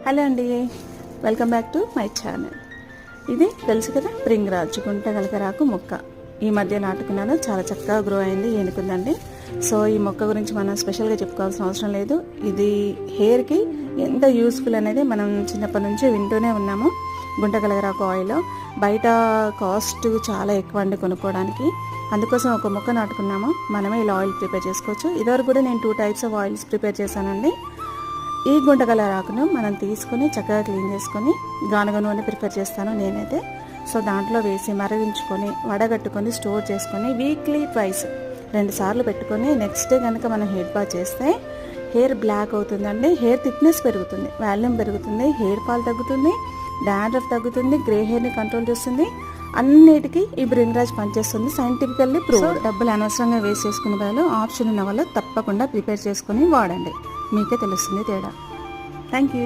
Hello అండి, welcome back to my channel. ఇది తెలుసు కదా, భృంగరాజ్ గుంటగలగరాకు మొక్క. ఈ మధ్య నాటుకున్నాను, చాలా చక్కగా గ్రో అయింది, ఏనుకుందండి. సో ఈ మొక్క గురించి మనం స్పెషల్గా చెప్పుకోవాల్సిన అవసరం లేదు. ఇది హెయిర్కి ఎంత యూస్ఫుల్ అనేది మనం చిన్నప్పటి నుంచి వింటూనే ఉన్నాము. గుంటగలగరాకు ఆయిల్ బయట కాస్ట్ చాలా ఎక్కువ అండి కొనుక్కోవడానికి. అందుకోసం ఒక మొక్క నాటుకున్నాము, మనమే ఇలా ఆయిల్ ప్రిపేర్ చేసుకోవచ్చు. ఇదివరకు కూడా నేను 2 టైప్స్ ఆఫ్ ఆయిల్స్ ప్రిపేర్ చేశానండి. ఈ గుంటగలగరాకును మనం తీసుకొని చక్కగా క్లీన్ చేసుకొని గానుగ నూనె ప్రిపేర్ చేస్తాను నేనైతే. సో దాంట్లో వేసి మరిగించుకొని వడగట్టుకొని స్టోర్ చేసుకొని వీక్లీ ట్వైస్ 2 సార్లు పెట్టుకొని నెక్స్ట్ డే కనుక మనం హెయిర్ బాత్ చేస్తే హెయిర్ బ్లాక్ అవుతుందండి. హెయిర్ థిక్నెస్ పెరుగుతుంది, వాల్యూమ్ పెరుగుతుంది, హెయిర్ ఫాల్ తగ్గుతుంది, డాండ్రఫ్ తగ్గుతుంది, గ్రే హెయిర్ని కంట్రోల్ చేస్తుంది. అన్నిటికీ ఈ భృంగరాజ్ పనిచేస్తుంది, సైంటిఫికల్లీ ప్రూవ్. డబ్బులు అనవసరంగా వేస్ట్ చేసుకునే బదులు ఆప్షన్ ఉన్న వాళ్ళు తప్పకుండా ప్రిపేర్ చేసుకొని వాడండి, మీకే తెలుస్తుంది తేడా. Thank you.